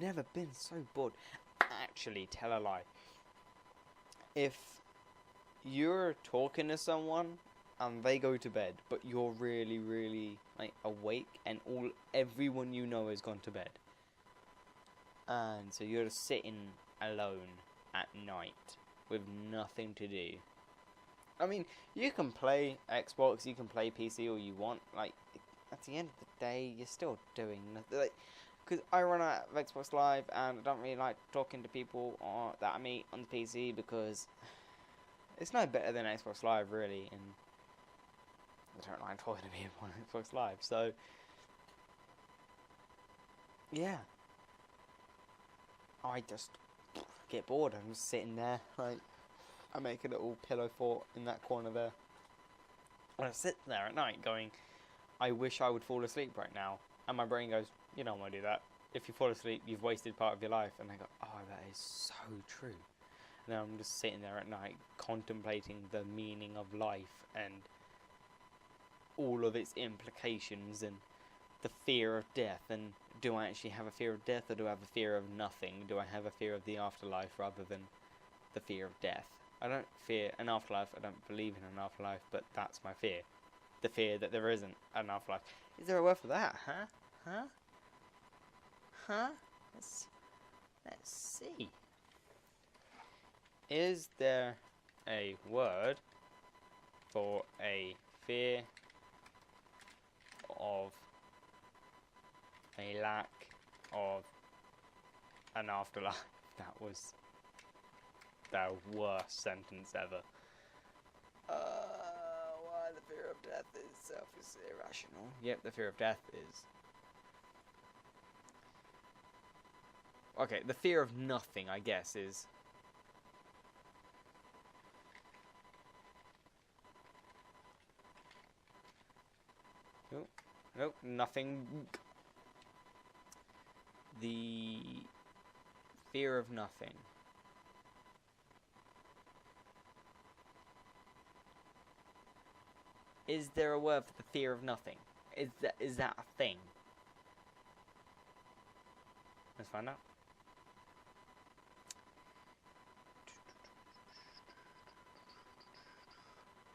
never been so bored. Actually, tell a lie. If you're talking to someone and they go to bed, but you're really, really like awake, and everyone you know has gone to bed, and so you're just sitting alone at night with nothing to do. I mean, you can play Xbox, you can play PC all you want. Like, at the end of the day, you're still doing nothing. Like, because I run out of Xbox Live, and I don't really like talking to people that I meet on the PC, because it's no better than Xbox Live, really, and I don't like talking to people on Xbox Live, so yeah. I just get bored. I'm just sitting there, like, I make a little pillow fort in that corner there. And I sit there at night going, I wish I would fall asleep right now. And my brain goes, you don't want to do that. If you fall asleep, you've wasted part of your life. And I go, oh, that is so true. And then I'm just sitting there at night contemplating the meaning of life and all of its implications and the fear of death. And do I actually have a fear of death, or do I have a fear of nothing? Do I have a fear of the afterlife rather than the fear of death? I don't fear an afterlife. I don't believe in an afterlife, but that's my fear. The fear that there isn't an afterlife. Is there a word for that? Huh? Let's see. Is there a word for a fear of a lack of an afterlife? That was the worst sentence ever. Why the fear of death itself is irrational. Yep, the fear of death is. Okay, the fear of nothing, I guess, is. Nope, nothing. The fear of nothing. Is there a word for the fear of nothing? Is that a thing? Let's find out.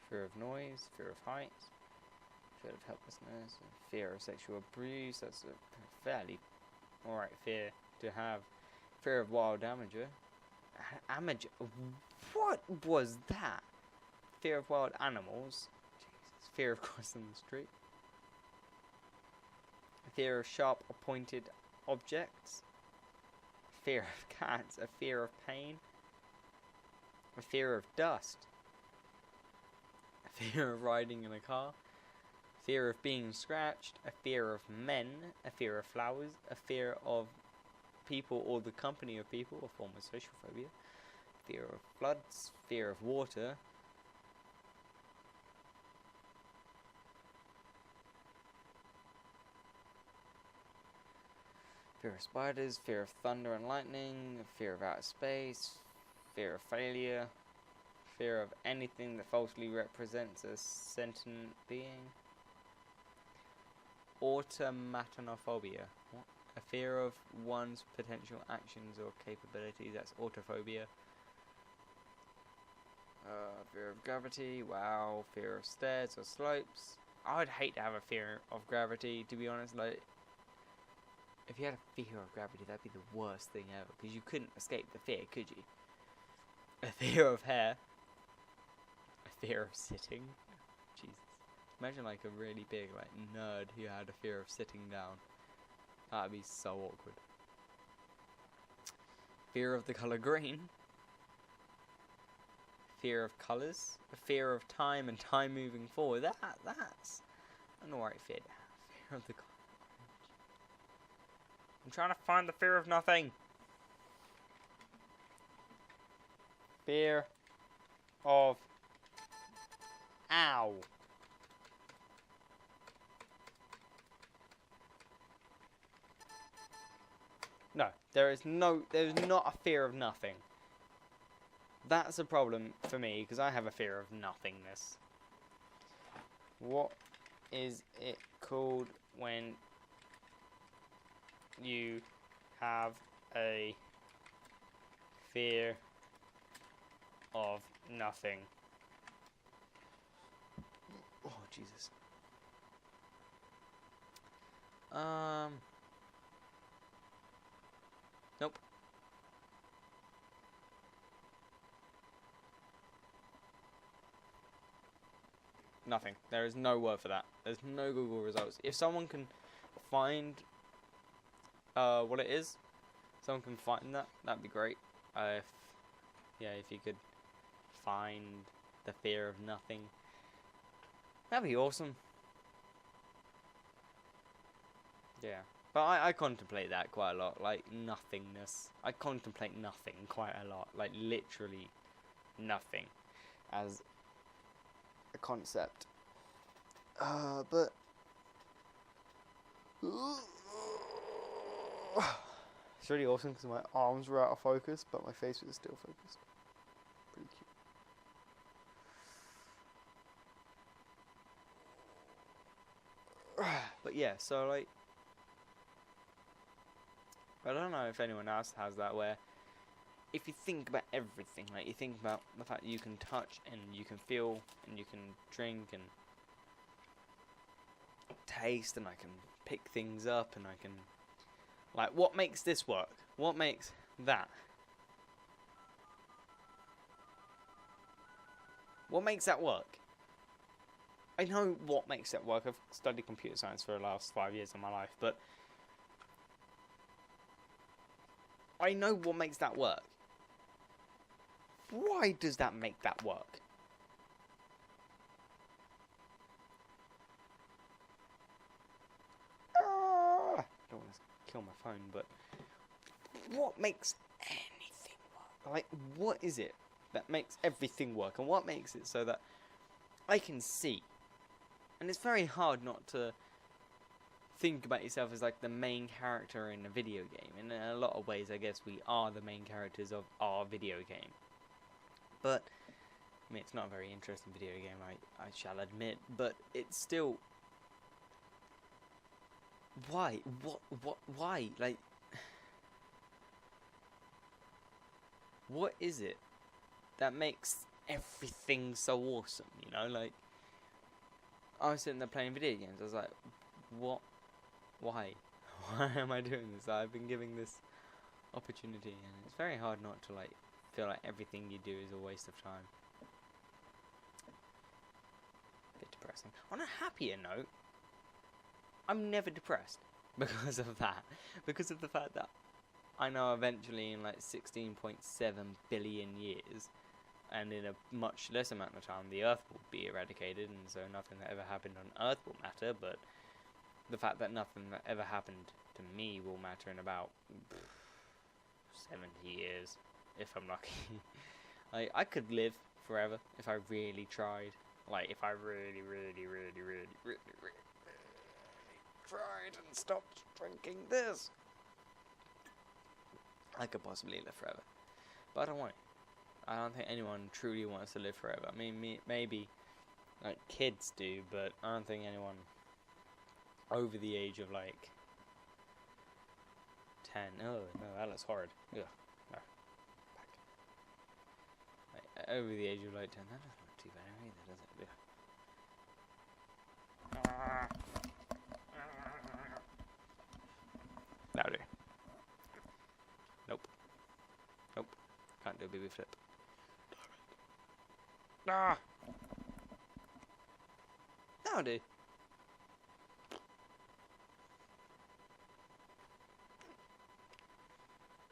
Fear of noise, fear of heights, fear of helplessness, fear of sexual abuse. That's a fairly alright fear to have. Fear of wild amateur. Amateur? What was that? Fear of wild animals. Jesus. Fear of crossing the street. Fear of sharp pointed objects. Fear of cats. A fear of pain. A fear of dust. A fear of riding in a car. Fear of being scratched. A fear of men. A fear of flowers. A fear of people or the company of people, a form of social phobia. Fear of floods. Fear of water. Fear of spiders, fear of thunder and lightning, fear of outer space, fear of failure, fear of anything that falsely represents a sentient being. Automatonophobia. What? A fear of one's potential actions or capabilities. That's autophobia. Fear of gravity. Wow. Fear of stairs or slopes. I'd hate to have a fear of gravity, to be honest. Like, if you had a fear of gravity, that'd be the worst thing ever, because you couldn't escape the fear, could you? A fear of hair. A fear of sitting. Jesus. Imagine like a really big like nerd who had a fear of sitting down. That'd be so awkward. Fear of the colour green. Fear of colours. A fear of time and time moving forward. That's an alright fear to have. Fear of the colour orange. I'm trying to find the fear of nothing. Fear of. Ow. No, there's not a fear of nothing. That's a problem for me, because I have a fear of nothingness. What is it called when you have a fear of nothing. Oh, Jesus. Nope. Nothing. There is no word for that. There's no Google results. If someone can find what it is, someone can find that, that'd be great. If you could find the fear of nothing, that'd be awesome. Yeah. But I contemplate that quite a lot, like nothingness. I contemplate nothing quite a lot, like literally nothing, as a concept. But it's really awesome because my arms were out of focus, but my face was still focused. Pretty cute. But yeah, so like, I don't know if anyone else has that, where if you think about everything, like you think about the fact that you can touch and you can feel and you can drink and taste and I can pick things up and I can, like, what makes this work? What makes that? What makes that work? I know what makes that work. I've studied computer science for the last 5 years of my life, but I know what makes that work. Why does that make that work? I don't want to kill my phone, but what makes anything work? Like, what is it that makes everything work? And what makes it so that I can see? And it's very hard not to think about yourself as like the main character in a video game. And in a lot of ways, I guess we are the main characters of our video game. But I mean, it's not a very interesting video game, I shall admit. But it's still, why? Why? Like, what is it that makes everything so awesome? You know, like, I was sitting there playing video games. I was like, what? Why? Why am I doing this? I've been giving this opportunity, and it's very hard not to like feel like everything you do is a waste of time. A bit depressing. On a happier note, I'm never depressed because of that. Because of the fact that I know eventually in like 16.7 billion years, and in a much less amount of time, the Earth will be eradicated, and so nothing that ever happened on Earth will matter, but the fact that nothing that ever happened to me will matter in about 70 years, if I'm lucky. I could live forever if I really tried. Like, if I really tried and stopped drinking this, I could possibly live forever. But I don't want it. I don't think anyone truly wants to live forever. I mean, maybe like kids do, but I don't think anyone over the age of like 10. Oh no, that looks horrid. Ugh, no. Back. Like, over the age of like 10, that doesn't look too bad either, does it? That'll do. Nope. Nope. Can't do a baby flip. Ah! That'll do.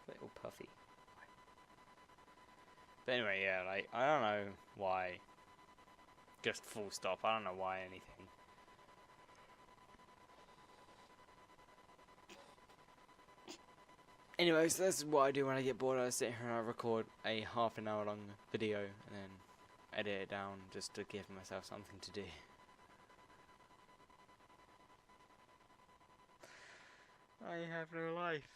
Little puffy. But anyway, yeah, like, I don't know why. Just full stop. I don't know why anything. Anyway, so this is what I do when I get bored. I sit here and I record a half an hour long video and then edit it down just to give myself something to do. I have no life.